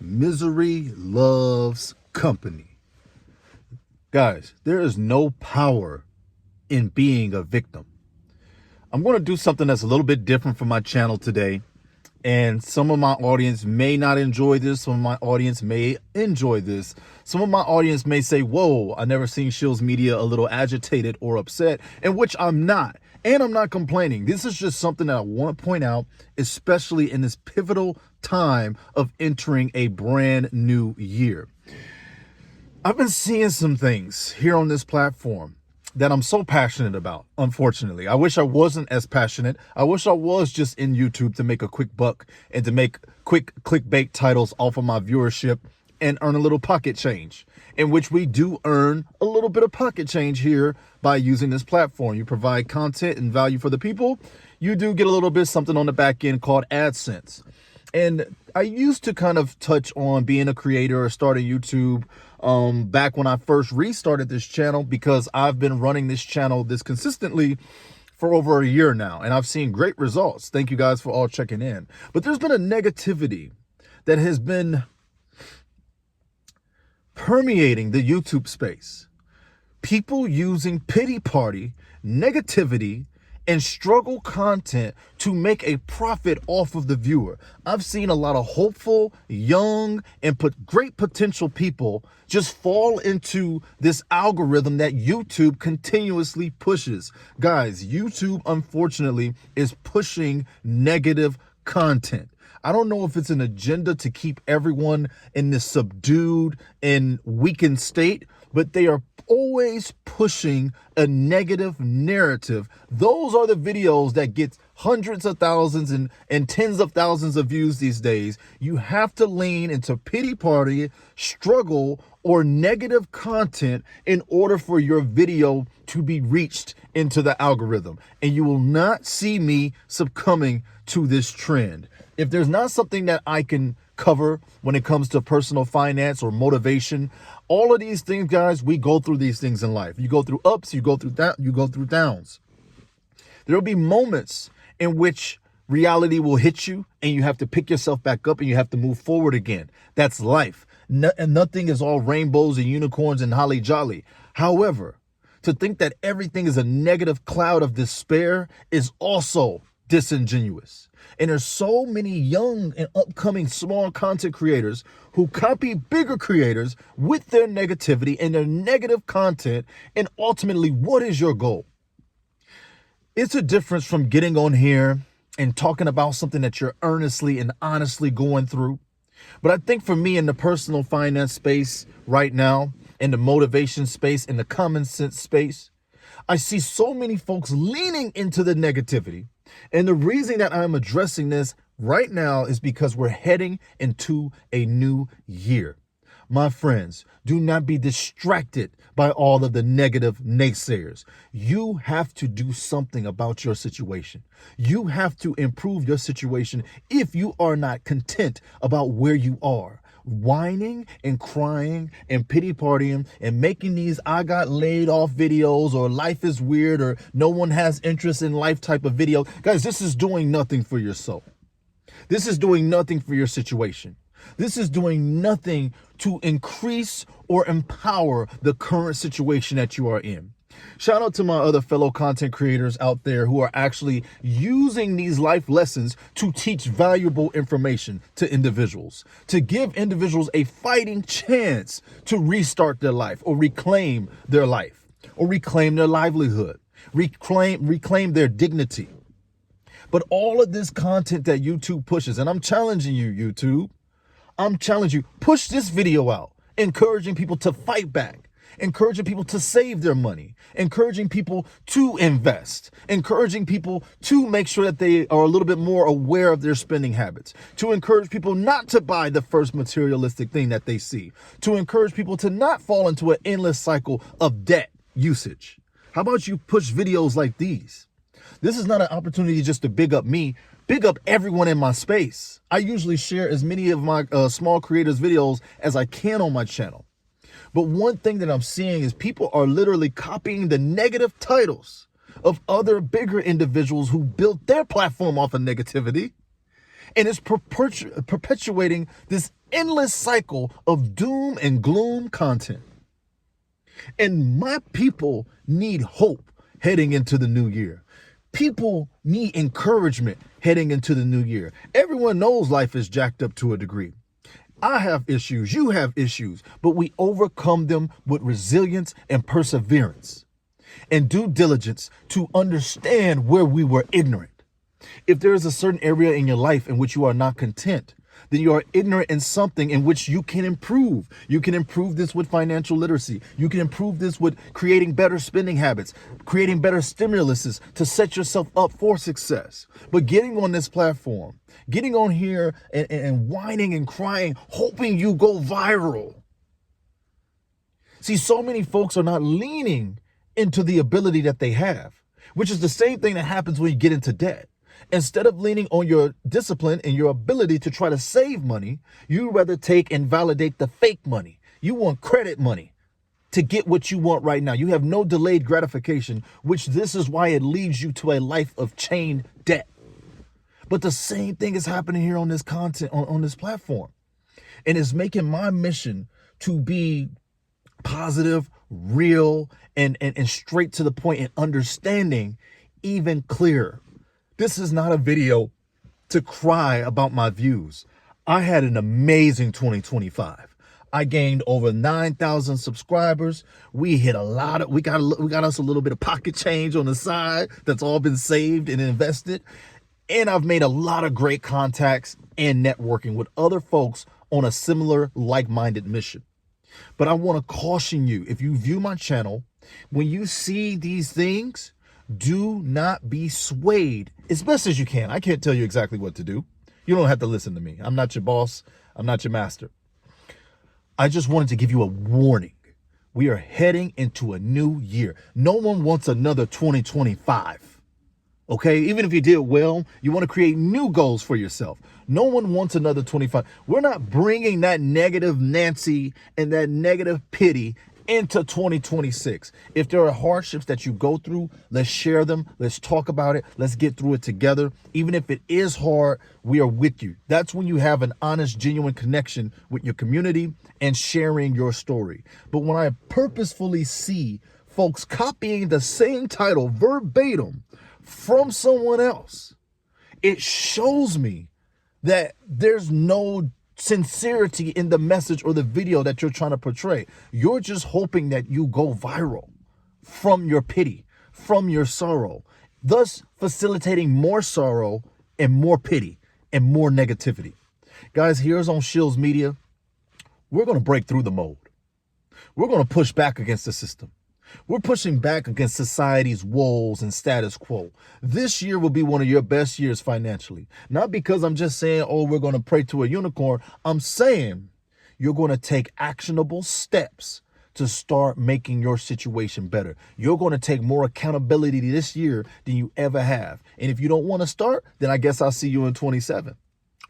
Misery loves company. Guys, there is no power in being a victim. I'm going to do something that's a little bit different for my channel today. And some of my audience may not enjoy this. Some of my audience may enjoy this. Some of my audience may say, whoa, I never seen Shills Media a little agitated or upset, in which I'm not. And I'm not complaining. This is just something that I want to point out, especially in this pivotal time of entering a brand new year. I've been seeing some things here on this platform that I'm so passionate about, unfortunately. I wish I wasn't as passionate. I wish I was just in YouTube to make a quick buck and to make quick clickbait titles off of my viewership and earn a little pocket change, in which we do earn a little bit of pocket change here by using this platform. You provide content and value for the people. You do get a little bit something on the back end called AdSense. And I used to kind of touch on being a creator or starting YouTube back when I first restarted this channel, because I've been running this channel this consistently for over a year now, and I've seen great results. Thank you guys for all checking in. But there's been a negativity that has been permeating the YouTube space. People using pity party, negativity, and struggle content to make a profit off of the viewer. I've seen a lot of hopeful, young, and great potential people just fall into this algorithm that YouTube continuously pushes. Guys, YouTube, unfortunately, is pushing negative content. I don't know if it's an agenda to keep everyone in this subdued and weakened state, but they are always pushing a negative narrative. Those are the videos that get hundreds of thousands and tens of thousands of views these days. You have to lean into pity party, struggle, or negative content in order for your video to be reached into the algorithm. And you will not see me succumbing to this trend. If there's not something that I can cover when it comes to personal finance or motivation, all of these things, guys, we go through these things in life. You go through ups, you go through downs. There'll be moments in which reality will hit you and you have to pick yourself back up and you have to move forward again. That's life. And nothing is all rainbows and unicorns and holly jolly. However, to think that everything is a negative cloud of despair is also disingenuous. And there's so many young and upcoming small content creators who copy bigger creators with their negativity and their negative content. And ultimately, what is your goal? It's a difference from getting on here and talking about something that you're earnestly and honestly going through. But I think for me, in the personal finance space right now, in the motivation space, in the common sense space, I see so many folks leaning into the negativity. And the reason that I'm addressing this right now is because we're heading into a new year. My friends, do not be distracted by all of the negative naysayers. You have to do something about your situation. You have to improve your situation if you are not content about where you are. Whining and crying and pity partying and making these I got laid off videos or life is weird or no one has interest in life type of video. Guys, this is doing nothing for your soul. This is doing nothing for your situation. This is doing nothing to increase or empower the current situation that you are in. Shout out to my other fellow content creators out there who are actually using these life lessons to teach valuable information to individuals, to give individuals a fighting chance to restart their life or reclaim their life or reclaim their livelihood, reclaim their dignity. But all of this content that YouTube pushes, and I'm challenging you, YouTube, I'm challenging you, push this video out, encouraging people to fight back, encouraging people to save their money, encouraging people to invest, encouraging people to make sure that they are a little bit more aware of their spending habits, to encourage people not to buy the first materialistic thing that they see, to encourage people to not fall into an endless cycle of debt usage. How about you push videos like these? This is not an opportunity just to big up me, big up everyone in my space. I usually share as many of my small creators videos as I can on my channel. But one thing that I'm seeing is people are literally copying the negative titles of other bigger individuals who built their platform off of negativity And it's perpetuating this endless cycle of doom and gloom content. And my people need hope heading into the new year. People need encouragement heading into the new year. Everyone knows life is jacked up to a degree. I have issues, you have issues, but we overcome them with resilience and perseverance and due diligence to understand where we were ignorant. If there is a certain area in your life in which you are not content, then you are ignorant in something in which you can improve. You can improve this with financial literacy. You can improve this with creating better spending habits, creating better stimuluses to set yourself up for success. But getting on this platform, getting on here and whining and crying, hoping you go viral. See, so many folks are not leaning into the ability that they have, which is the same thing that happens when you get into debt. Instead of leaning on your discipline and your ability to try to save money, you rather take and validate the fake money. You want credit money to get what you want right now. You have no delayed gratification, which this is why it leads you to a life of chained debt. But the same thing is happening here on this content, on this platform. And it's making my mission to be positive, real, and straight to the point and understanding even clearer. This is not a video to cry about my views. I had an amazing 2025. I gained over 9,000 subscribers. We got us a little bit of pocket change on the side that's all been saved and invested. And I've made a lot of great contacts and networking with other folks on a similar like-minded mission. But I want to caution you, if you view my channel, when you see these things, do not be swayed as best as you can. I can't tell you exactly what to do. You don't have to listen to me. I'm not your boss. I'm not your master. I just wanted to give you a warning. We are heading into a new year. No one wants another 2025. Okay? Even if you did well, you want to create new goals for yourself. No one wants another 25. We're not bringing that negative Nancy and that negative pity into 2026. If there are hardships that you go through, let's share them. Let's talk about it. Let's get through it together. Even if it is hard, we are with you. That's when you have an honest, genuine connection with your community and sharing your story. But when I purposefully see folks copying the same title verbatim from someone else, it shows me that there's no sincerity in the message or the video that you're trying to portray. You're just hoping that you go viral from your pity, from your sorrow, thus facilitating more sorrow and more pity and more negativity. Guys, here's on Shills Media. We're going to break through the mold. We're going to push back against the system. We're pushing back against society's woes and status quo. This year will be one of your best years financially. Not because I'm just saying, oh, we're going to pray to a unicorn. I'm saying you're going to take actionable steps to start making your situation better. You're going to take more accountability this year than you ever have. And if you don't want to start, then I guess I'll see you in 27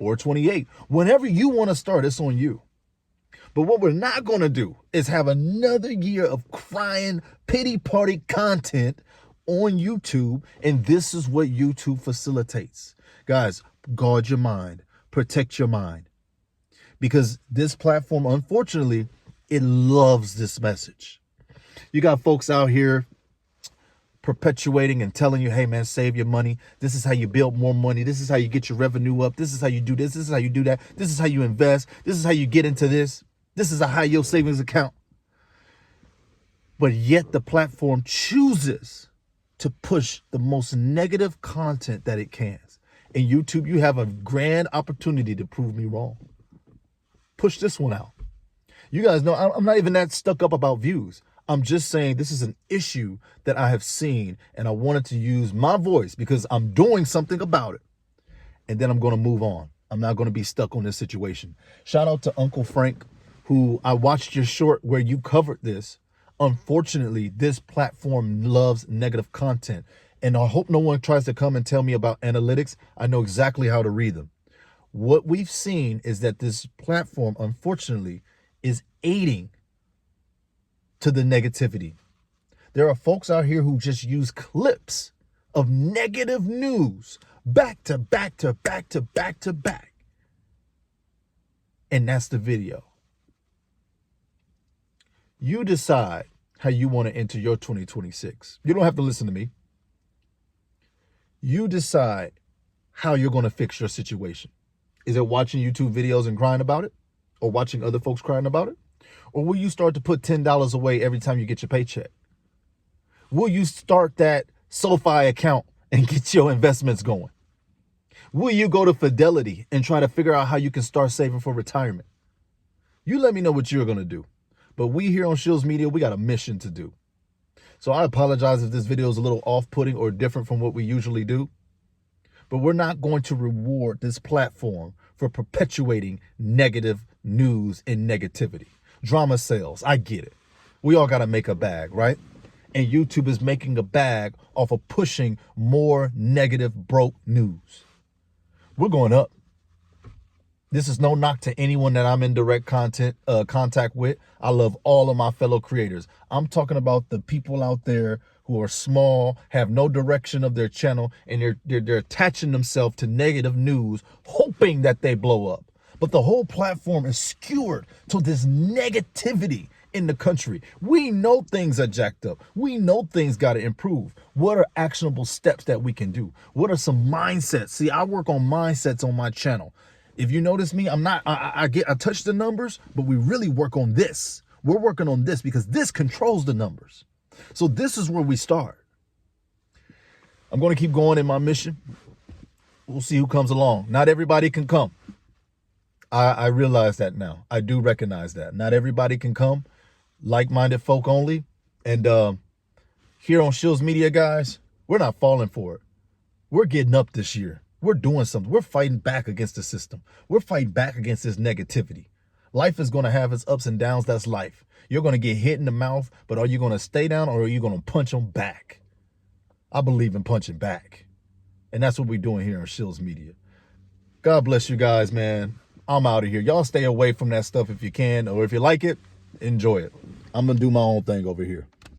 or 28. Whenever you want to start, it's on you. But what we're not going to do is have another year of crying pity party content on YouTube. And this is what YouTube facilitates. Guys, guard your mind, protect your mind, because this platform, unfortunately, it loves this message. You got folks out here perpetuating and telling you, hey man, save your money. This is how you build more money. This is how you get your revenue up. This is how you do this. This is how you do that. This is how you invest. This is how you get into this. This is a high yield savings account. But yet the platform chooses to push the most negative content that it can. In YouTube, you have a grand opportunity to prove me wrong. Push this one out. You guys know I'm not even that stuck up about views. I'm just saying this is an issue that I have seen, and I wanted to use my voice because I'm doing something about it. And then I'm going to move on. I'm not going to be stuck on this situation. Shout out to Uncle Frank, who I watched your short where you covered this. Unfortunately, this platform loves negative content. And I hope no one tries to come and tell me about analytics. I know exactly how to read them. What we've seen is that this platform, unfortunately, is aiding to the negativity. There are folks out here who just use clips of negative news, back to back to back to back to back. And that's the video. You decide how you want to enter your 2026. You don't have to listen to me. You decide how you're going to fix your situation. Is it watching YouTube videos and crying about it? Or watching other folks crying about it? Or will you start to put $10 away every time you get your paycheck? Will you start that SoFi account and get your investments going? Will you go to Fidelity and try to figure out how you can start saving for retirement? You let me know what you're going to do. But we here on Shills Media, we got a mission to do. So I apologize if this video is a little off-putting or different from what we usually do. But we're not going to reward this platform for perpetuating negative news and negativity. Drama sales, I get it. We all got to make a bag, right? And YouTube is making a bag off of pushing more negative, broke news. We're going up. This is no knock to anyone that I'm in direct contact with. I love all of my fellow creators. I'm talking about the people out there who are small, have no direction of their channel, and they're attaching themselves to negative news, hoping that they blow up. But the whole platform is skewered to this negativity in the country. We know things are jacked up. We know things got to improve. What are actionable steps that we can do? What are some mindsets? See, I work on mindsets on my channel. If you notice me, I touch the numbers, but we really work on this. We're working on this because this controls the numbers. So this is where we start. I'm going to keep going in my mission. We'll see who comes along. Not everybody can come. I realize that now. I do recognize that. Not everybody can come. Like-minded folk only. And here on Shills Media, guys, we're not falling for it. We're getting up this year. We're doing something. We're fighting back against the system. We're fighting back against this negativity. Life is going to have its ups and downs. That's life. You're going to get hit in the mouth, but are you going to stay down or are you going to punch them back? I believe in punching back. And that's what we're doing here on Shills Media. God bless you guys, man. I'm out of here. Y'all stay away from that stuff if you can, or if you like it, enjoy it. I'm going to do my own thing over here.